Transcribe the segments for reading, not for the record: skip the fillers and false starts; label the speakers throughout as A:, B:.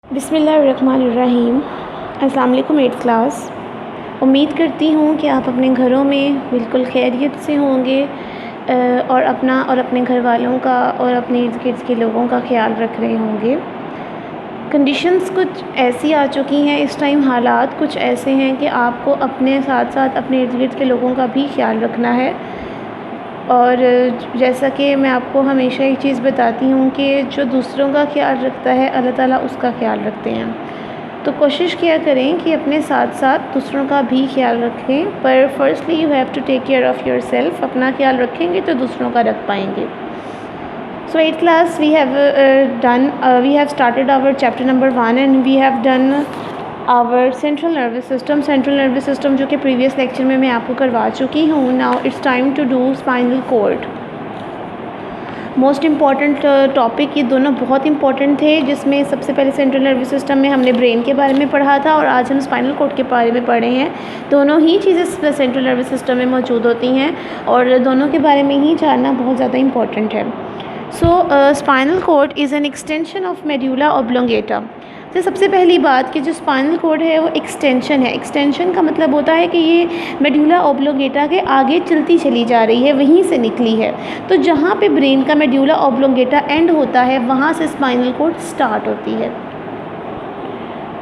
A: बिस्मिल्लाहिर्रहमानिर्रहीम। अस्सलाम वालेकुम 8th क्लास। उम्मीद करती हूँ कि आप अपने घरों में बिल्कुल खैरियत से होंगे और अपना और अपने घर वालों का और अपने इर्द गिर्द के लोगों का ख्याल रख रहे होंगे। कंडीशंस कुछ ऐसी आ चुकी हैं इस टाइम, हालात कुछ ऐसे हैं कि आपको अपने साथ साथ अपने इर्द गिर्द के लोगों का भी ख्याल रखना है। और जैसा कि मैं आपको हमेशा एक चीज़ बताती हूँ कि जो दूसरों का ख्याल रखता है अल्लाह ताला उसका ख्याल रखते हैं। तो कोशिश किया करें कि अपने साथ साथ दूसरों का भी ख्याल रखें, पर firstly you have to take care of yourself. अपना ख्याल रखेंगे तो दूसरों का रख पाएंगे। So 8th class we have started our chapter number 1 and we have done our central nervous system जो कि previous lecture में मैं आपको करवा चुकी हूँ। Now it's time to do spinal cord। Most important topic ये दोनों बहुत इंपॉर्टेंट थे, जिसमें सबसे पहले सेंट्रल नर्वस सिस्टम में हमने ब्रेन के बारे में पढ़ा था और आज हम स्पाइनल कॉर्ड के बारे में पढ़े हैं। दोनों ही चीज़ें सेंट्रल नर्वस सिस्टम में मौजूद होती हैं और दोनों के बारे में ही जानना बहुत ज़्यादा इंपॉर्टेंट है। So spinal cord is an extension of medulla oblongata. तो सबसे पहली बात कि जो स्पाइनल कॉर्ड है वो एक्सटेंशन है। एक्सटेंशन का मतलब होता है कि ये मेड्यूला ऑब्लोंगेटा के आगे चलती चली जा रही है, वहीं से निकली है। तो जहाँ पे ब्रेन का मेड्यूला ऑब्लोंगेटा एंड होता है वहाँ से स्पाइनल कॉर्ड स्टार्ट होती है।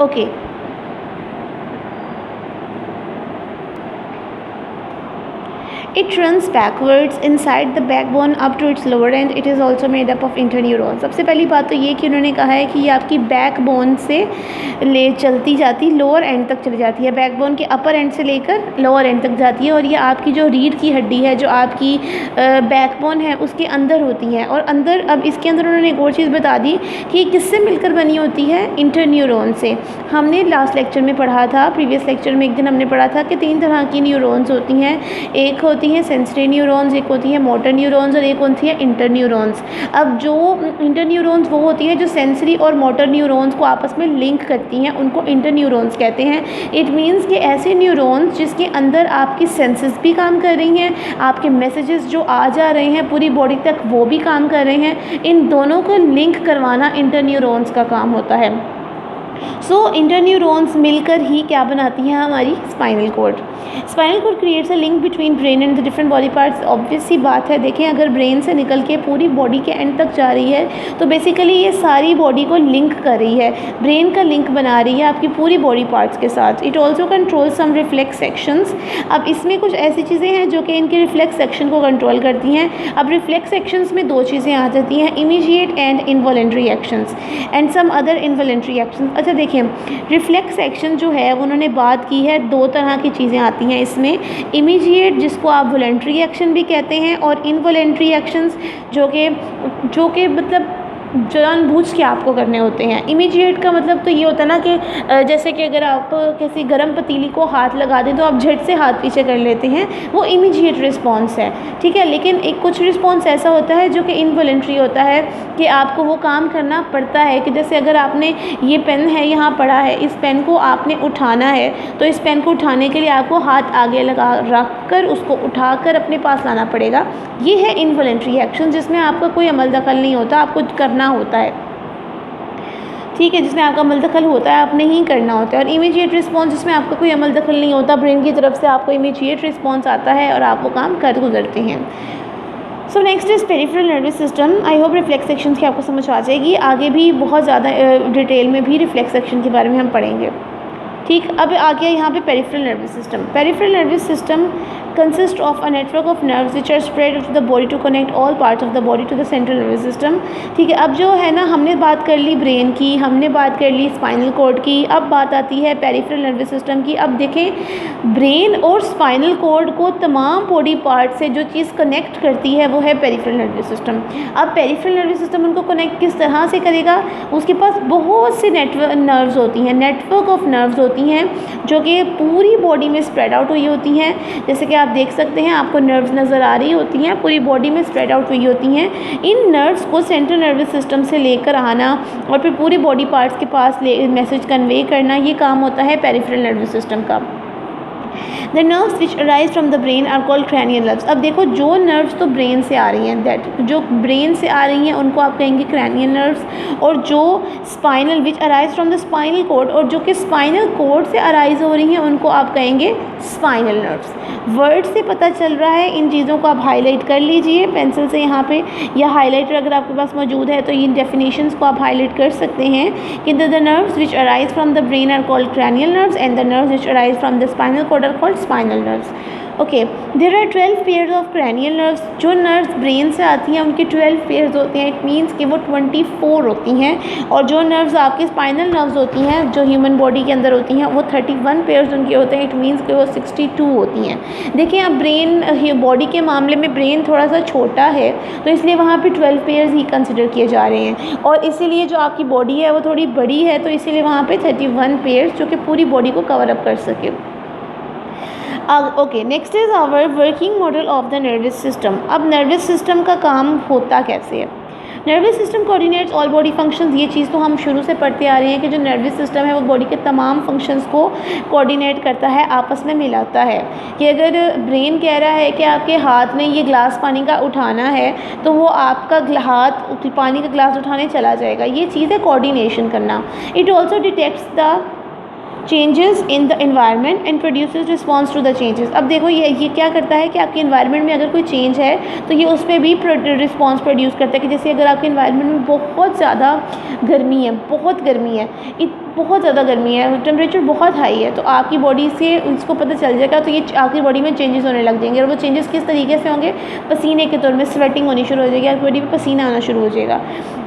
A: Okay, It runs backwards inside the backbone up to its lower end. It is also made up of interneurons। सबसे पहली बात तो ये कि उन्होंने कहा है कि ये आपकी बैकबोन से ले चलती जाती लोअर एंड तक चली जाती है। बैकबोन के अपर एंड से लेकर लोअर एंड तक जाती है और ये आपकी जो रीढ़ की हड्डी है, जो आपकी बैकबोन है, उसके अंदर होती है। और अंदर, अब इसके अंदर उन्होंने एक और चीज़ बता दी कि किससे मिलकर बनी होती है, इंटरन्यूरॉन से। हमने लास्ट लेक्चर में पढ़ा था, प्रीवियस लेक्चर में एक दिन हमने पढ़ा था कि 3 तरह की न्यूरॉन्स होती हैं। एक होती है सेंसरी न्यूरॉन्स, एक होती है मोटर न्यूरॉन्स और एक होती है इंटरन्यूरॉन्स। अब जो इंटरन्यूरॉन्स वो होती हैं जो सेंसरी और मोटर न्यूरॉन्स को आपस में लिंक करती हैं, उनको इंटरन्यूरॉन्स कहते हैं। इट मींस कि ऐसे न्यूरॉन्स जिसके अंदर आपकी सेंसेस भी काम कर रही हैं, आपके मैसेजेस जो आ जा रहे हैं पूरी बॉडी तक वो भी काम कर रहे हैं। इन दोनों को लिंक करवाना इंटरन्यूरॉन्स का काम होता है। सो इंटरन्यूरॉन्स मिलकर ही क्या बनाती हैं, हमारी spinal cord. Spinal cord creates a link between brain and the different body parts. Obvious सी बात है, देखें अगर ब्रेन से निकल के पूरी बॉडी के एंड तक जा रही है तो बेसिकली ये सारी बॉडी को लिंक कर रही है, ब्रेन का लिंक बना रही है आपकी पूरी बॉडी पार्ट्स के साथ। It also control some reflex actions. अब इसमें कुछ ऐसी चीज़ें हैं जो कि इनके रिफ्लेक्स एक्शन को कंट्रोल करती हैं। अब रिफ्लेक्स एक्शंस में 2 चीज़ें आ जाती हैं, immediate and involuntary actions and some other involuntary actions. अच्छा देखिए, रिफ्लेक्स एक्शन जो है उन्होंने बात की है, 2 तरह की चीज़ें आती हैं इसमें, इमीडिएट जिसको आप वॉलेंट्री एक्शन भी कहते हैं और इनवॉलेंट्री एक्शंस जो कि मतलब जानबूझ के आपको करने होते हैं। इमीडिएट का मतलब तो ये होता है ना कि जैसे कि अगर आप किसी गर्म पतीली को हाथ लगा दें तो आप झट से हाथ पीछे कर लेते हैं, वो इमीडिएट रिस्पॉन्स है, ठीक है। लेकिन एक कुछ रिस्पॉन्स ऐसा होता है जो कि इनवॉलेंट्री होता है कि आपको वो काम करना पड़ता है। कि जैसे अगर आपने ये पेन है यहाँ पड़ा है, इस पेन को आपने उठाना है तो इस पेन को उठाने के लिए आपको हाथ आगे लगा रख कर उसको उठाकर अपने पास लाना पड़ेगा। ये है इनवॉलेंट्री एक्शन, जिसमें आपका कोई अमल दखल नहीं होता, आपको करना होता है, ठीक है। जिसमें आपका अमल दखल होता है, आपने ही करना होता है। और इमीडिएट रिस्पॉन्स जिसमें आपका कोई अमल दखल नहीं होता, ब्रेन की तरफ से आपको इमीडिएट रिस्पॉन्स आता है और आप वो काम कर गुजरते हैं। So next is peripheral nervous system. I hope reflex action की आपको समझ आ जाएगी। आगे भी बहुत ज़्यादा डिटेल में भी रिफ्लेक्स एक्शन के बारे में हम पढ़ेंगे, ठीक। अब आ गया यहाँ पे peripheral nervous system. Peripheral nervous system consist of a network of nerves which are spread to the body to connect all parts of the body to the central nervous system, ठीक है। अब जो है ना, हमने बात कर ली ब्रेन की, हमने बात कर ली स्पाइनल कॉर्ड की, अब बात आती है पेरिफेरल नर्वस सिस्टम की। अब देखें, ब्रेन और स्पाइनल कॉर्ड को तमाम बॉडी पार्ट से जो चीज़ कनेक्ट करती है वो है पेरिफेरल नर्वस सिस्टम। अब पेरिफेरल नर्वस सिस्टम उनको कनेक्ट किस तरह से करेगा, उसके पास बहुत से नर्व्स होती हैं, नेटवर्क ऑफ नर्व्स होती हैं जो कि पूरी बॉडी में स्प्रेड आउट हुई होती हैं। जैसे कि आप देख सकते हैं, आपको नर्व्स नज़र आ रही होती हैं, पूरी बॉडी में स्प्रेड आउट हुई होती हैं। इन नर्व्स को सेंट्रल नर्वस सिस्टम से लेकर आना और फिर पूरी बॉडी पार्ट्स के पास मैसेज कन्वे करना, ये काम होता है पेरिफेरल नर्वस सिस्टम का। The nerves which arise from the brain are called cranial nerves. अब देखो जो नर्व्स तो ब्रेन से आ रही हैं, दैट जो ब्रेन से आ रही हैं उनको आप कहेंगे क्रैनियल नर्व्स, और जो spinal which arise from the spinal code, और जो कि स्पाइनल कोड से अराइज हो रही हैं उनको आप कहेंगे स्पाइनल नर्व्स। वर्ड से पता चल रहा है, इन चीज़ों को आप हाईलाइट कर लीजिए पेंसिल से यहाँ पे, या हाईलाइटर अगर आपके पास मौजूद है तो इन डेफिनेशंस को आप हाईलाइट कर सकते हैं कि the nerves which arise from the brain are called cranial nerves and the nerves which arise from the spinal cord are called spinal nerves. Okay, there are 12 pairs of cranial nerves. जो nerves brain से आती हैं उनके 12 pairs होते हैं, it means कि वो 24 होती हैं, और जो नर्व्स आपके स्पाइनल नर्व्स होती हैं जो ह्यूमन बॉडी के अंदर होती हैं वो 31 पेयर्स उनके होते हैं, इट मीन्स कि वो 62 होती हैं। देखिए अब ब्रेन बॉडी के मामले में ब्रेन थोड़ा सा छोटा है तो इसलिए वहाँ पे 12 पेयर्स ही कंसिडर किए जा रहे हैं, और इसीलिए जो आपकी बॉडी है वो थोड़ी बड़ी है तो इसीलिए वहाँ पे 31 पेयर्स जो कि पूरी बॉडी को कवर अप कर सके। Okay, next is our working model of the nervous system. अब नर्वस सिस्टम का काम होता कैसे है? Nervous system coordinates all body functions. ये चीज़ तो हम शुरू से पढ़ते आ रहे हैं कि जो नर्वस सिस्टम है वो बॉडी के तमाम फंक्शंस को कोऑर्डिनेट करता है, आपस में मिलाता है। कि अगर ब्रेन कह रहा है कि आपके हाथ में ये ग्लास पानी का उठाना है तो वो आपका हाथ पानी का ग्लास उठाने चला जाएगा। ये चीज़ है कोऑर्डिनेशन करना। It also detects the changes in the environment and produces response to the changes. अब देखो ये क्या करता है कि आपके एनवायरनमेंट में अगर कोई चेंज है तो ये उस पर भी रिस्पॉन्स प्रोड्यूस करता है। कि जैसे अगर आपके एनवायरनमेंट में बहुत ज़्यादा गर्मी है, बहुत ज़्यादा गर्मी है, टेम्परेचर बहुत हाई है, तो आपकी बॉडी से इसको पता चल जाएगा, तो ये आपकी बॉडी में चेंजेस होने लग जाएंगे। और वो चेंजेस किस तरीके से होंगे? पसीने के तौर में स्वेटिंग होनी शुरू हो जाएगी, आपकी बॉडी में पसीना आना शुरू हो जाएगा।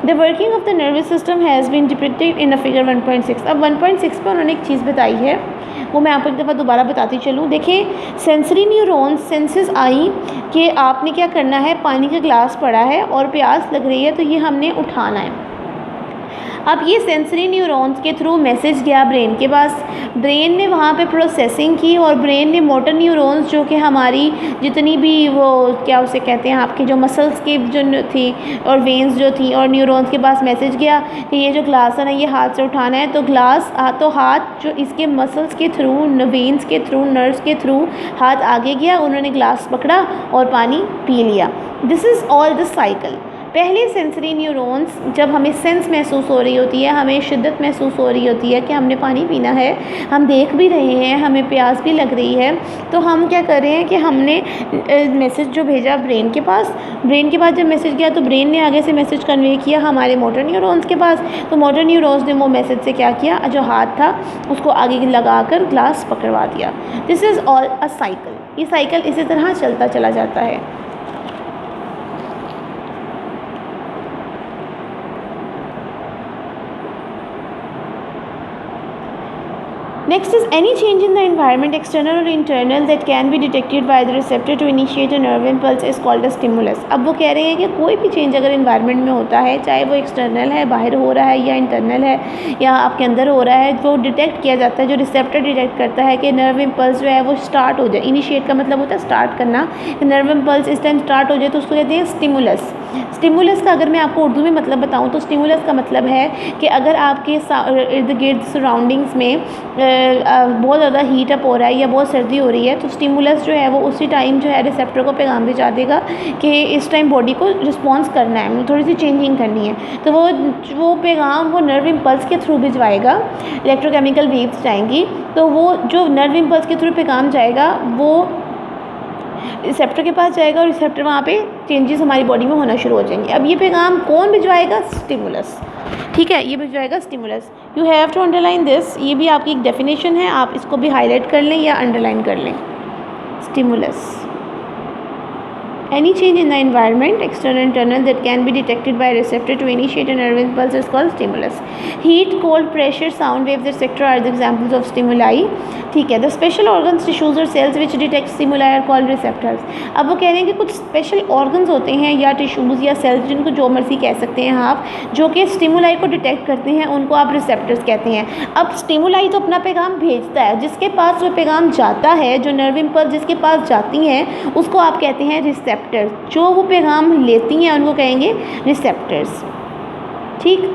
A: The working of the nervous system has been depicted in a figure 1.6। अब 1.6 पर उन्होंने एक चीज़ बताई है, वो मैं आपको एक दफ़ा दोबारा बताती चलूँ। देखिए, सेंसरी न्यूरॉन्स सेंसेस आई कि आपने क्या करना है, पानी का ग्लास पड़ा है और प्यास लग रही है तो ये हमने उठाना है। अब ये सेंसरी न्यूरॉन्स के थ्रू मैसेज गया ब्रेन के पास, ब्रेन ने वहाँ पे प्रोसेसिंग की, और ब्रेन ने मोटर न्यूरॉन्स जो कि हमारी जितनी भी वो क्या उसे कहते हैं आपकी जो मसल्स की जो थी और वेन्स जो थी और न्यूरॉन्स के पास मैसेज गया कि ये जो ग्लास है ना ये हाथ से उठाना है। तो ग्लास तो हाथ जो इसके मसल्स के थ्रू, वेन्स के थ्रू, नर्व्स के थ्रू हाथ आगे गया, उन्होंने ग्लास पकड़ा और पानी पी लिया। This is all the cycle. पहले सेंसरी न्यूरॉन्स जब हमें सेंस महसूस हो रही होती है, हमें शिद्दत महसूस हो रही होती है कि हमने पानी पीना है, हम देख भी रहे हैं, हमें प्यास भी लग रही है, तो हम क्या कर रहे हैं कि हमने मैसेज जो भेजा ब्रेन के पास जब मैसेज गया तो ब्रेन ने आगे से मैसेज कन्वे किया हमारे मोटर न्यूरॉन्स के पास। तो मोटर न्यूरॉन्स ने वो मैसेज से क्या किया, जो हाथ था उसको आगे लगाकर ग्लास पकड़वा दिया। This is all a cycle. ये साइकिल इसी तरह चलता चला जाता है। Next is any change in the environment, external or internal, that can be detected by the receptor to initiate a nerve impulse is called a stimulus। अब वो कह रहे हैं कि कोई भी चेंज अगर इन्वायरमेंट में होता है, चाहे वो एक्सटर्नल है, बाहर हो रहा है, या इंटरनल है, या आपके अंदर हो रहा है, वो डिटेक्ट किया जाता है, जो रिसेप्टर डिटेक्ट करता है कि नर्व इम्पल्स जो है वो स्टार्ट हो जाए। इनिशिएट का मतलब होता है स्टार्ट करना, नर्व इम्पल्स इस टाइम स्टार्ट हो जाए तो उसको कहते हैं स्टिमुलस। स्टिमुलस का अगर मैं आपको उर्दू में मतलब बताऊँ तो स्टिमुलस का मतलब है कि अगर आपके इर्द गिर्द सराउंडिंग्स में बहुत ज़्यादा हीट अप हो रहा है या बहुत सर्दी हो रही है तो स्टिमुलस जो है वो उसी टाइम जो है रिसेप्टर को पैगाम भिजा देगा कि इस टाइम बॉडी को रिस्पॉन्स करना है, थोड़ी सी चेंजिंग करनी है। तो वो पैगाम वो नर्व इम्पल्स के थ्रू भिजवाएगा, इलेक्ट्रोकेमिकल वेव्स जाएंगी, तो वो जो नर्व इम्पल्स के थ्रू पैगाम जाएगा वो रिसेप्टर के पास जाएगा और रिसेप्टर वहाँ पे चेंजेस हमारी बॉडी में होना शुरू हो जाएंगे। अब ये पैगाम कौन भिजवाएगा? स्टिमुलस। ठीक है, ये भिजवाएगा stimulus. You have to underline this. ये भी आपकी एक डेफिनेशन है, आप इसको भी हाईलाइट कर लें या अंडरलाइन कर लें। Stimulus, any change in the environment, external internal, that can be detected by a receptor to initiate a nerve impulse is called stimulus। heat, cold, pressure, sound waves etc. are the examples of stimuli। ठीक है, the special organs, tissues और cells which detect stimuli are called receptors। अब वो कह रहे हैं कि कुछ स्पेशल ऑर्गन्स होते हैं या टिश्यूज़ या सेल्स, जिनको जो मर्जी कह सकते हैं आप, जो कि स्टिमुलाई को डिटेक्ट करते हैं, उनको आप रिसेप्टर्स कहते हैं। अब स्टिमुलाई तो अपना पैगाम भेजता है, जिसके पास वो पैगाम जाता है, जो नर्व इम्पल्स जिसके पास जाती हैं उसको आप कहते हैं रिसेप्टर्स। जो वो पैगाम लेती हैं उनको कहेंगे रिसेप्टर्स। ठीक,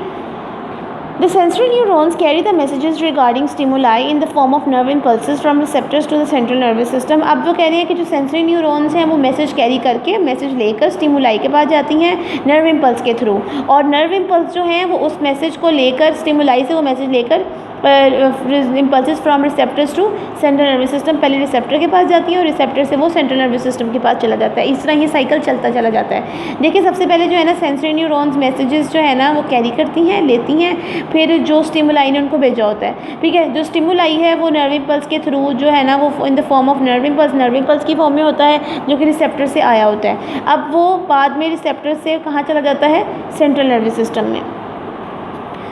A: The sensory neurons carry the messages regarding stimuli in the form of nerve impulses from receptors to the central nervous system. अब वो कह रही है कि जो सेंसरी न्यूरॉन्स हैं वो मैसेज कैरी करके मैसेज लेकर स्टिमुलाई के पास जाती हैं नर्व इम्पल्स के थ्रू, और नर्व इम्पल्स जो हैं वो उस मैसेज को लेकर स्टिमुलाई से वो मैसेज लेकर impulses from receptors to central nervous system, पहले रिसेप्टर के पास जाती है और रिसेप्टर से वो सेंट्रल नर्वस सिस्टम के पास चला जाता है। इस तरह ये साइकिल चलता चला जाता है। देखिए सबसे पहले जो है ना सेंसरी न्यूरॉन्स मैसेजेस जो है ना वो कैरी करती हैं, लेती हैं, फिर जो स्टिमुलाई ने उनको भेजा होता है, ठीक है। जो स्टिमुलाई है वो नर्व इम्पल्स के थ्रू जो है ना वो in the form of nerve impulse की फॉर्म में होता है जो कि रिसेप्टर से आया होता है। अब वो बाद में रिसेप्टर से कहाँ चला जाता है, सेंट्रल नर्वस सिस्टम में।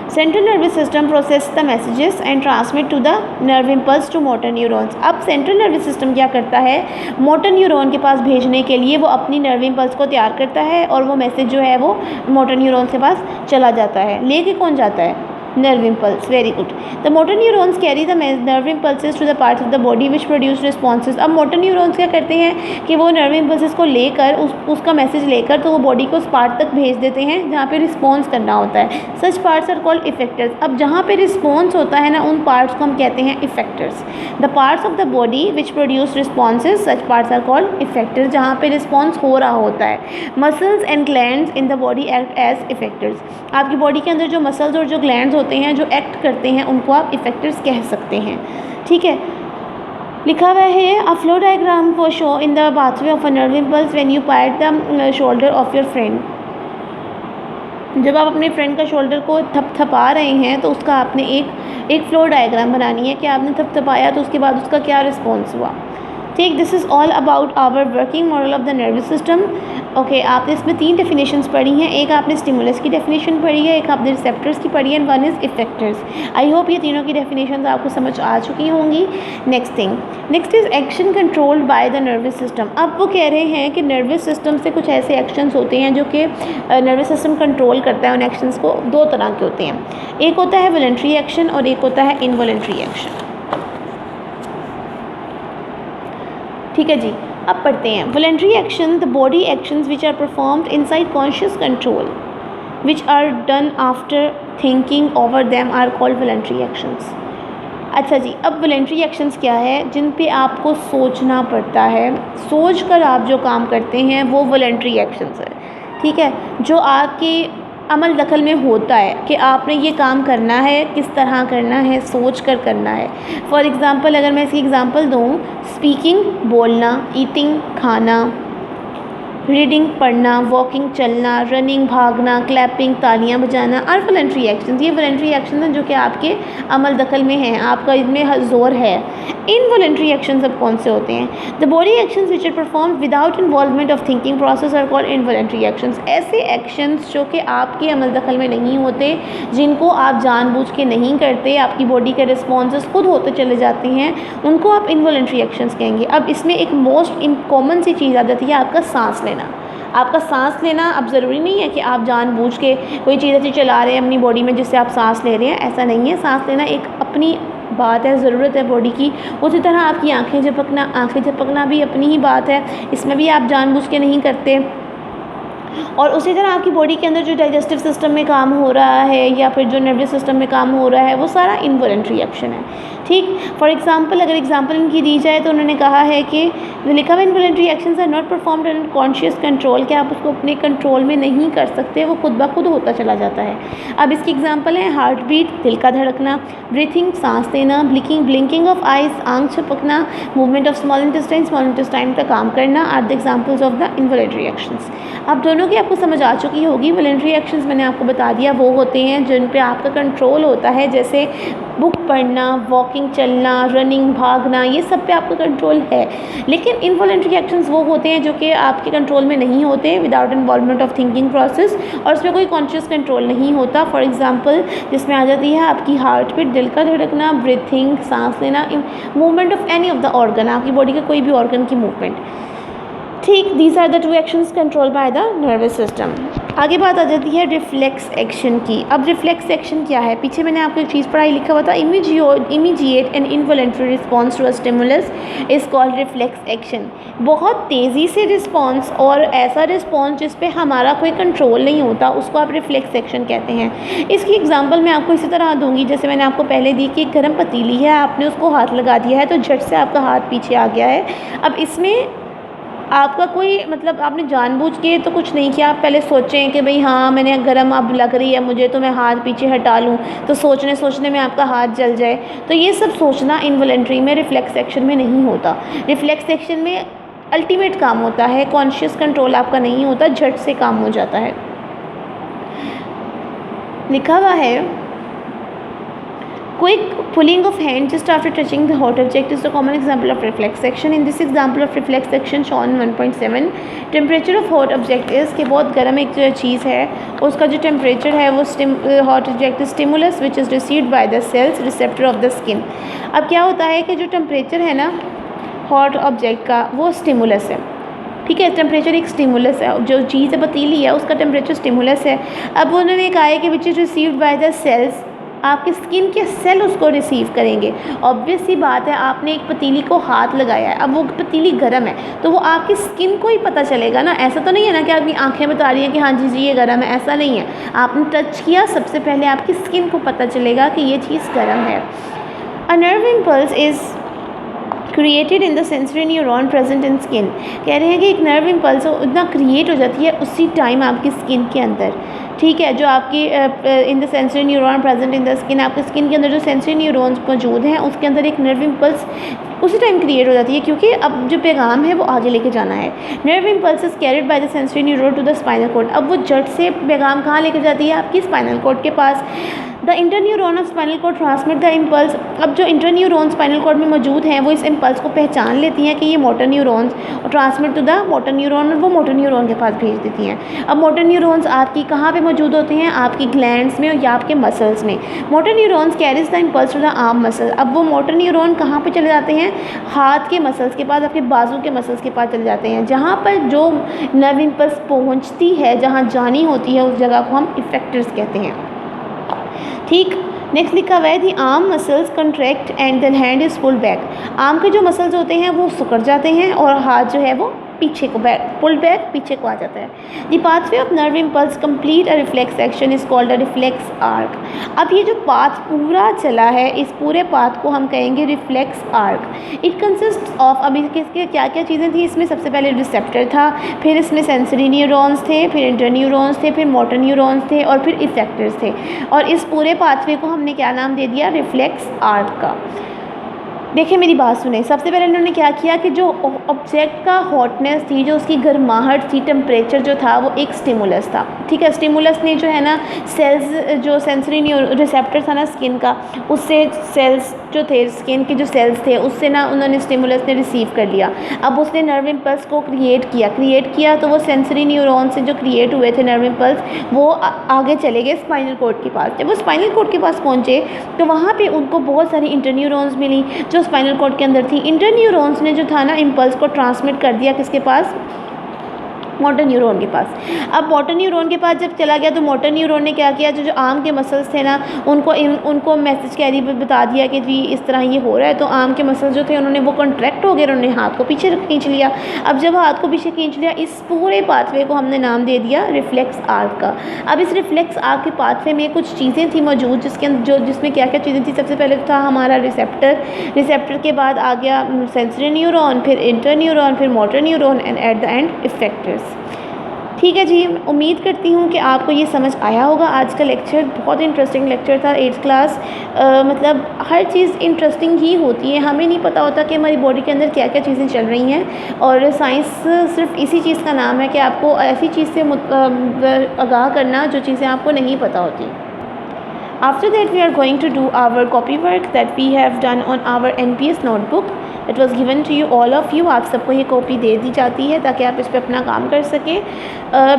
A: Central nervous system process the messages and transmit to the nerve impulse to motor neurons. अब सेंट्रल नर्वस सिस्टम क्या करता है, मोटर न्यूरॉन के पास भेजने के लिए वो अपनी नर्व इम्पल्स को तैयार करता है और वो मैसेज जो है वो मोटर न्यूरॉन्स के पास चला जाता है। लेके कौन जाता है, nerve impulse, very good. The motor neurons carry the nerve impulses to the parts of the body which produce responses. अब motor neurons क्या करते हैं कि वो nerve impulses को लेकर उसका मैसेज लेकर तो वो बॉडी को उस पार्ट तक भेज देते हैं जहाँ पे रिस्पॉन्स करना होता है। Such parts are called effectors. अब जहाँ पे रिस्पॉन्स होता है ना उन पार्ट्स को हम कहते हैं effectors. The parts of the body which produce responses, such parts are called effectors. जहाँ पे रिस्पॉन्स हो रहा होता है। Muscles and glands in the body act as effectors. आपकी बॉडी के अंदर जो मसल्स और जो ग्लैंड्स होते हैं जो एक्ट करते हैं उनको आप इफेक्टर्स कह सकते हैं, ठीक है। लिखा हुआ है a flow diagram for show in the pathway of a nerve impulse when you PAT the shoulder of your friend. जब आप अपने फ्रेंड का शोल्डर को थपथपा रहे हैं तो उसका आपने एक फ्लो डायग्राम बनानी है कि आपने थपथपाया तो उसके बाद उसका क्या रिस्पॉन्स हुआ, ठीक। This is all about our working model of the nervous system. Okay, आपने इसमें 3 डेफिनेशंस पढ़ी हैं, एक आपने स्टिमुलस की डेफिनेशन पढ़ी है, एक आपने रिसेप्टर्स की पढ़ी है, and one is effectors. I hope ये तीनों की डेफिनेशंस आपको समझ आ चुकी होंगी। Next is action controlled by the nervous system. अब वो कह रहे हैं कि नर्वस सिस्टम से कुछ ऐसे एक्शंस होते हैं जो कि नर्वस सिस्टम कंट्रोल करता है। उन एक्शंस को 2 तरह के होते हैं, एक होता है वॉलंटरी एक्शन और एक होता है इनवॉलंटरी एक्शन, ठीक है जी। अब पढ़ते हैं voluntary action, the body actions which are performed inside conscious control which are done after thinking over them are called voluntary actions. अच्छा जी, अब वॉलंटरी एक्शंस क्या है, जिन पे आपको सोचना पड़ता है, सोच कर आप जो काम करते हैं वो वॉलंटरी एक्शंस है, ठीक है। जो आपके अमल दखल में होता है कि आपने ये काम करना है, किस तरह करना है, सोच कर करना है। फॉर एग्ज़ाम्पल अगर मैं इसकी एग्ज़ाम्पल दूँ, स्पीकिंग बोलना, ईटिंग खाना, रीडिंग पढ़ना, वॉकिंग चलना, रनिंग भागना, क्लैपिंग तालियां बजाना आर वॉलंटरी एक्शंस। ये वॉलंटरी एक्शन हैं जो कि आपके अमल दखल में हैं, आपका इनमें जोर है। इनवॉलंटरी एक्शंस अब कौन से होते हैं, the body actions which are perform without involvement of thinking process are called involuntary actions. ऐसे एक्शंस जो कि आपके अमल दखल में नहीं होते, जिनको आप जानबूझ के नहीं करते, आपकी बॉडी के रिस्पॉन्सेस खुद होते चले जाते हैं, उनको आप इनवॉलंटरी एक्शंस कहेंगे। अब इसमें एक मोस्ट कॉमन सी चीज़ आ जाती है आपका सांस लेना। आपका सांस लेना अब ज़रूरी नहीं है कि आप जानबूझ के कोई चीज़ ऐसी चला रहे हैं अपनी बॉडी में जिससे आप सांस ले रहे हैं, ऐसा नहीं है। सांस लेना एक अपनी बात है, ज़रूरत है बॉडी की। उसी तरह आपकी आंखें झपकना भी अपनी ही बात है, इसमें भी आप जानबूझ के नहीं करते। और उसी तरह आपकी बॉडी के अंदर जो डाइजेस्टिव सिस्टम में काम हो रहा है या फिर जो नर्वस सिस्टम में काम हो रहा है वो सारा इनवॉलंटरी एक्शन है, ठीक। फॉर एग्जांपल अगर एग्जांपल इनकी दी जाए तो उन्होंने कहा है कि लिखा हुआ involuntary actions are not performed under conscious control, कि आप उसको अपने कंट्रोल में नहीं कर सकते, वो खुद ब खुद होता चला जाता है। अब इसकी एग्जांपल है हार्ट बीट, दिल का धड़कना, ब्रीथिंग सांस लेना, ब्लिंकिंग ऑफ आइज आंख झपकना, मूवमेंट ऑफ स्मॉल इंटेस्टाइन का काम करना are the examples of the involuntary actions. अब दोनों की आपको समझ आ चुकी होगी। वॉलंटरी एक्शंस मैंने आपको बता दिया वो होते हैं जिन पे आपका कंट्रोल होता है, जैसे बुक पढ़ना, वॉकिंग चलना, रनिंग भागना, ये सब पे आपका कंट्रोल है। लेकिन इनवॉलंटरी एक्शंस वो होते हैं जो कि आपके कंट्रोल में नहीं होते, without involvement of thinking process, और उसमें कोई कॉन्शियस कंट्रोल नहीं होता। फॉर एग्जांपल जिसमें आ जाती है आपकी हार्ट बीट, दिल का धड़कना, ब्रीथिंग सांस लेना, movement of any of the organ, आपकी बॉडी का कोई भी ऑर्गन की मूवमेंट, ठीक, these are the two actions control by the nervous system. आगे बात आ जाती है रिफ्लेक्स एक्शन की। अब रिफ्लेक्स एक्शन क्या है? पीछे मैंने आपको एक चीज़ पढ़ाई, लिखा हुआ था immediate and involuntary response to a stimulus is called reflex action. बहुत तेज़ी से रिस्पॉन्स और ऐसा रिस्पॉन्स जिस पे हमारा कोई कंट्रोल नहीं होता, उसको आप रिफ्लेक्स एक्शन कहते हैं। इसकी एग्जांपल मैं आपको इसी तरह दूंगी जैसे मैंने आपको पहले दी कि एक गर्म पतीली है, आपने उसको हाथ लगा दिया है तो झट से आपका हाथ पीछे आ गया है। अब इसमें आपका कोई मतलब आपने जानबूझ के तो कुछ नहीं किया, आप पहले सोचें कि भाई हाँ मैंने गर्म अब लग रही है मुझे तो मैं हाथ पीछे हटा लूँ, तो सोचने में आपका हाथ जल जाए, तो ये सब सोचना इनवॉलंटरी में रिफ्लेक्स एक्शन में नहीं होता। रिफ्लेक्स एक्शन में अल्टीमेट काम होता है, कॉन्शियस कंट्रोल आपका नहीं होता, झट से काम हो जाता है। लिखा हुआ है quick pulling of hand just after touching the hot object is the common example of reflex action. In this example of reflex action shown 1.7, temperature of hot object is कि बहुत गर्म एक जो चीज़ है उसका जो टेम्परेचर है वो hot object stimulus which is received by the cells receptor of the skin। अब क्या होता है कि जो टेम्परेचर है ना हॉट ऑब्जेक्ट का वो स्टिमुलस है, ठीक है, टेम्परेचर एक स्टिमुलस है, जो चीज़ पतीली है उसका टेम्परेचर स्टिमुलस है। अब उन्होंने कहा है कि which is received by the cells, आपके स्किन के सेल उसको रिसीव करेंगे। ऑब्वियस सी बात है, आपने एक पतीली को हाथ लगाया है, अब वो पतीली गर्म है तो वो आपकी स्किन को ही पता चलेगा ना, ऐसा तो नहीं है ना कि आपकी आंखें बता रही हैं कि हाँ जी जी ये गर्म है, ऐसा नहीं है। आपने टच किया, सबसे पहले आपकी स्किन को पता चलेगा कि ये चीज़ गर्म है। A nerve impulse is created in the sensory neuron present in skin. कह रहे हैं कि एक नर्व इम्पल्स इतना क्रिएट हो जाती है उसी टाइम आपकी स्किन के अंदर, ठीक है, जो आपकी in the sensory neuron present in the skin, आपकी स्किन के अंदर जो सेंसरी न्यूरॉन्स मौजूद हैं उसके अंदर एक नर्व इम्पल्स उसी टाइम क्रिएट हो जाती है, क्योंकि अब जो पैगाम है वो आगे लेके जाना है। Nerve impulse is carried by the sensory neuron to the spinal cord. अब वो झट से पैगाम कहाँ लेकर जाती है? आपकी स्पाइनल कॉर्ड के पास। The interneuron of spinal cord transmit the impulse. अब जो इंटरन्यूरॉन स्पाइनल कॉर्ड में मौजूद हैं वो इस इम्पल्स को पहचान लेती हैं कि ये मोटर न्यूरॉन्स, और transmit to the motor neuron, और वो मोटर न्यूरॉन के पास भेज देती हैं। अब मोटर न्यूरॉन्स आपकी कहाँ पे मौजूद होते हैं? आपकी ग्लैंड्स में या आपके मसल्स में। Motor neurons carries the impulse to the arm muscle. अब वो मोटर न्यूरॉन कहाँ पे चले जाते हैं? हाथ के मसल्स के पास, आपके बाजू के मसल्स के पास चले जाते हैं। जहाँ पर जो नर्व इम्पल्स पहुँचती है, जहाँ जानी होती है, उस जगह को हम इफेक्टर्स कहते हैं, ठीक। नेक्स्ट लिखा हुआ है दी arm muscles contract and the hand is pulled back. Arm के जो मसल्स होते हैं वो सिकुड़ जाते हैं और हाथ जो है वो पीछे को पुल्ड बैक, पीछे को आ जाता है। The pathway of nerve impulse complete a reflex action is called a reflex arc. अब ये जो पाथ पूरा चला है, इस पूरे पाथ को हम कहेंगे reflex arc. It consist of, अभी किसके क्या क्या चीज़ें थी इसमें? सबसे पहले रिसेप्टर था, फिर इसमें सेंसरी न्यूरॉन्स थे, फिर इंटरन्यूरॉन्स थे, फिर मोटर न्यूरॉन्स थे, और फिर इफेक्टर्स थे। और इस पूरे पाथवे को हमने क्या नाम दे दिया? रिफ्लेक्स आर्क का। देखिए मेरी बात सुने, सबसे पहले इन्होंने क्या किया कि जो ऑब्जेक्ट का हॉटनेस थी, जो उसकी गर्माहट थी, टेम्परेचर जो था, वो एक स्टिमुलस था, ठीक है। स्टिमुलस ने जो है ना सेल्स, जो सेंसरी रिसेप्टर था ना स्किन का, उससे सेल्स जो थे, स्किन के जो सेल्स थे, उससे ना उन्होंने स्टिमुलस ने रिसीव कर लिया। अब उसने नर्व इम्पल्स को क्रिएट किया तो वो सेंसरी न्यूरॉन से जो क्रिएट हुए थे नर्व इम्पल्स, वो आगे चले गए स्पाइनल कॉर्ड के पास। जब वो स्पाइनल कॉर्ड के पास पहुँचे तो वहाँ पर उनको बहुत सारी इंटरन्यूरॉन्स मिली जो स्पाइनल कॉर्ड के अंदर थी। इंटरन्यूरॉन्स ने जो था ना इम्पल्स को ट्रांसमिट कर दिया किसके पास? मोटर न्यूरॉन के पास। अब मोटर न्यूरॉन के पास जब चला गया तो मोटर न्यूरॉन ने क्या किया, जो आर्म के मसल्स थे ना, उनको मैसेज कैरी बता दिया कि जी इस तरह ये हो रहा है। तो आर्म के मसल्स जो थे उन्होंने वो कॉन्ट्रैक्ट हो गए, उन्होंने हाथ को पीछे खींच लिया। अब जब हाथ को पीछे खींच लिया, इस पूरे पाथवे को हमने नाम दे दिया रिफ्लेक्स आर्क का। अब इस रिफ्लेक्स आर्क के पाथवे में कुछ चीज़ें थी मौजूद, जिसमें क्या क्या चीज़ें थी? सबसे पहले था हमारा रिसेप्टर के बाद आ गया सेंसरी न्यूरॉन, फिर इंटरन्यूरॉन, फिर motor neuron, and at the end effectors. ठीक है जी, उम्मीद करती हूँ कि आपको ये समझ आया होगा। आज का लेक्चर बहुत इंटरेस्टिंग लेक्चर था, 8th क्लास। मतलब हर चीज़ इंटरेस्टिंग ही होती है, हमें नहीं पता होता कि हमारी बॉडी के अंदर क्या क्या चीज़ें चल रही हैं, और साइंस सिर्फ इसी चीज़ का नाम है कि आपको ऐसी चीज़ से आगाह करना जो चीज़ें आपको नहीं पता होती। After that we are going to do our copy work that we have done on our NPS notebook that was given to you all of you। आप सबको ये कॉपी दे दी जाती है ताकि आप इस पर अपना काम कर सकें।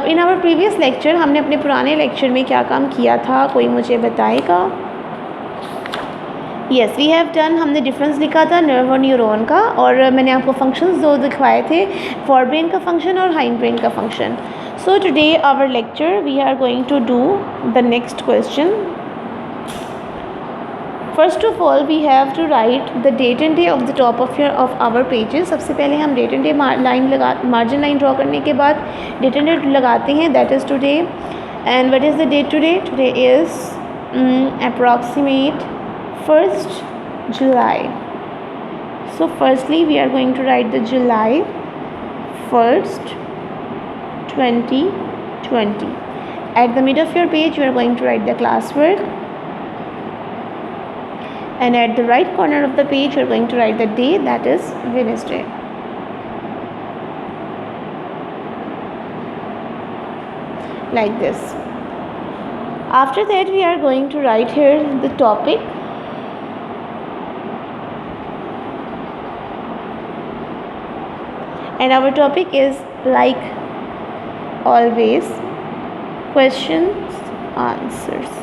A: इन आवर प्रीवियस लेक्चर, हमने अपने पुराने लेक्चर में क्या काम किया था, कोई मुझे बताएगा? Yes we have done. हमने डिफरेंस लिखा था नर्व और न्यूरॉन का, और मैंने आपको फंक्शंस दो दिखवाए थे, फॉर ब्रेन का फंक्शन और हाइंड ब्रेन का function. So today our lecture we are going to do the next question. First of all we have to write the date and day of the top of our pages. सबसे पहले हम date and day margin line draw करने के बाद date and day लगाते हैं. That is today. And what is the date today? Today is approximate 1st July. So firstly we are going to write the July 1st 2020. At the middle of your page you are going to write the classwork, and at the right corner of the page you are going to write the day, that is Wednesday. Like this. After that we are going to write here the topic. And our topic is, like always, questions, answers.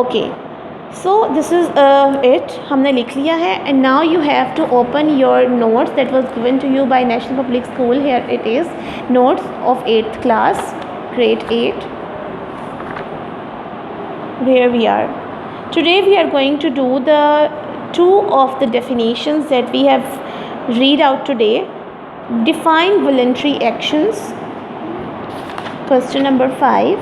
A: Okay, so this is it. हमने लिख लिया है. And now you have to open your notes that was given to you by National Public School. Here it is, notes of 8th class, grade 8. Here we are. Today we are going to do the two of the definitions that we have read out today. Define voluntary actions. Question number 5.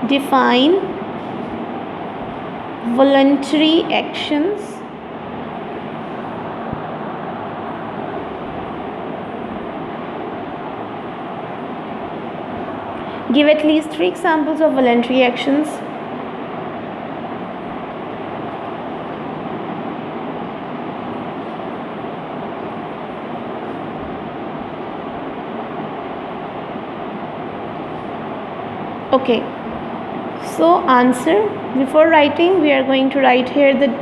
A: Define voluntary actions. Give at least 3 examples of voluntary actions. Okay, so answer. Before writing we are going to write here the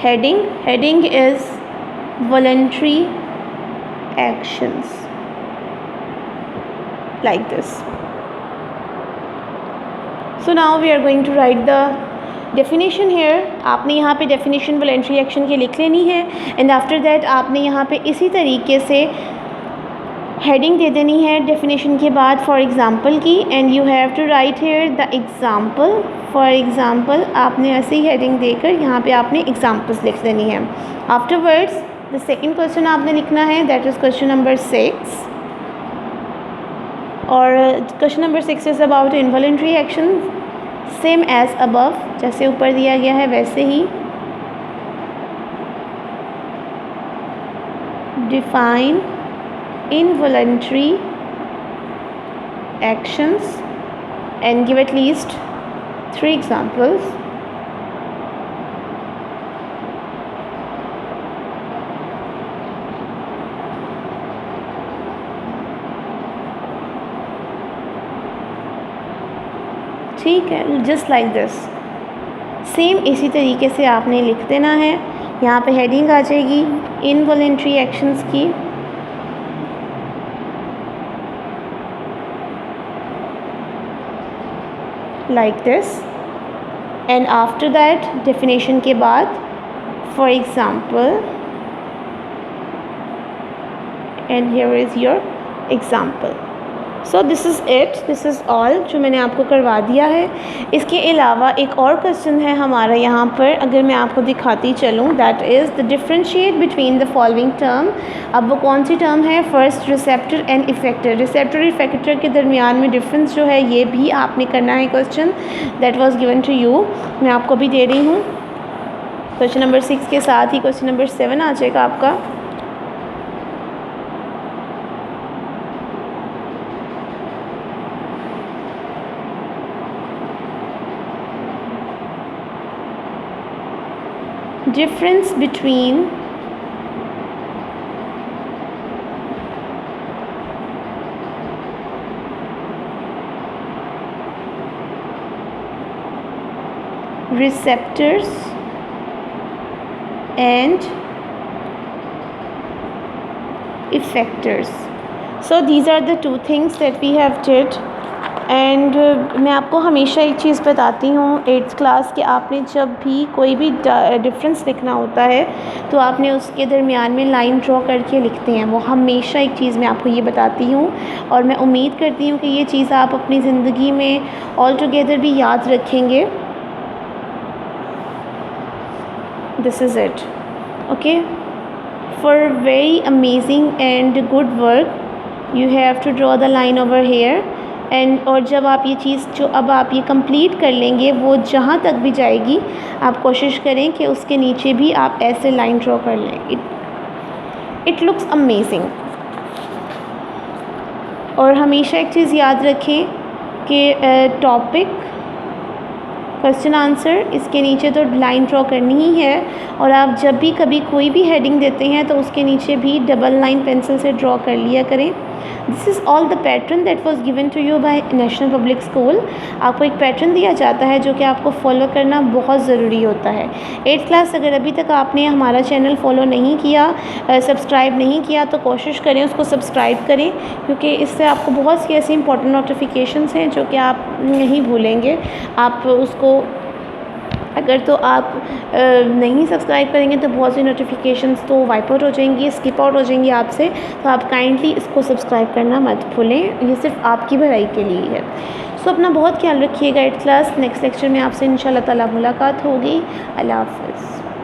A: heading. Heading is voluntary actions, like this. So now we are going to write the definition here. आपने यहाँ पे definition voluntary action की लिख लेनी है. and after that आपने यहाँ पे इसी तरीके से heading दे देनी है definition के बाद for example की, and you have to write here the example. for example आपने ऐसे ही heading देकर यहाँ पे आपने examples लिख देनी है. afterwards the second question आपने लिखना है, that is question number 6. और question number 6 is about involuntary action, same as above, जैसे ऊपर दिया गया है वैसे ही. Define involuntary actions and give at least 3 examples. ठीक है, जस्ट लाइक दिस. सेम इसी तरीके से आपने लिख देना है. यहाँ पे हेडिंग आ जाएगी इनवॉलंटरी एक्शंस की. Like this. And after that definition के बाद for example, and here is your example. So this is it, this is all जो मैंने आपको करवा दिया है. इसके अलावा एक और क्वेश्चन है हमारा यहाँ पर, अगर मैं आपको दिखाती चलूँ, that is the differentiate between the following term. अब वो कौन सी टर्म है? First receptor and effector. Receptor और इफेक्टर के दरमियान में डिफरेंस जो है ये भी आपने करना है. Question that was given to you, मैं आपको भी दे रही हूँ. क्वेश्चन नंबर 6 के साथ ही क्वेश्चन नंबर 7 आ जाएगा आपका. difference between receptors and effectors. So these are the two things that we have did. And मैं आपको हमेशा एक चीज़ बताती हूँ 8th क्लास के आपने जब भी कोई भी डिफरेंस लिखना होता है तो आपने उसके दरमियान में लाइन ड्रॉ करके लिखते हैं। वो हमेशा एक चीज़ मैं आपको ये बताती हूँ और मैं उम्मीद करती हूँ कि ये चीज़ आप अपनी ज़िंदगी में ऑल टुगेदर भी याद रखेंगे। This is it, okay. For very amazing and good work you have to draw the line over here and और जब आप ये चीज़ जो अब आप ये कंप्लीट कर लेंगे वो जहाँ तक भी जाएगी आप कोशिश करें कि उसके नीचे भी आप ऐसे लाइन ड्रॉ कर लें। It looks amazing. और हमेशा एक चीज़ याद रखें कि टॉपिक क्वेश्चन आंसर इसके नीचे तो लाइन ड्रॉ करनी ही है और आप जब भी कभी कोई भी हेडिंग देते हैं तो उसके नीचे भी डबल लाइन पेंसिल से ड्रॉ कर लिया करें। This is all the pattern that was given to you by National Public School. आपको एक पैटर्न दिया जाता है जो कि आपको फॉलो करना बहुत ज़रूरी होता है। 8th क्लास अगर अभी तक आपने हमारा चैनल फॉलो नहीं किया, सब्सक्राइब नहीं किया तो कोशिश करें उसको सब्सक्राइब करें, क्योंकि इससे आपको बहुत सी ऐसी इंपॉर्टेंट नोटिफिकेशंस हैं जो कि आप नहीं भूलेंगे। आप उसको अगर तो आप नहीं सब्सक्राइब करेंगे तो बहुत सी नोटिफिकेशंस तो वाइप आउट हो जाएंगी, स्किप आउट हो जाएंगी आपसे। तो आप काइंडली इसको सब्सक्राइब करना मत भूलें, ये सिर्फ आपकी भलाई के लिए है। सो अपना बहुत ख्याल रखिएगा 8th क्लास। नेक्स्ट लेक्चर में आपसे इंशाल्लाह ताला मुलाकात होगी। अल्लाह हाफ़िज़।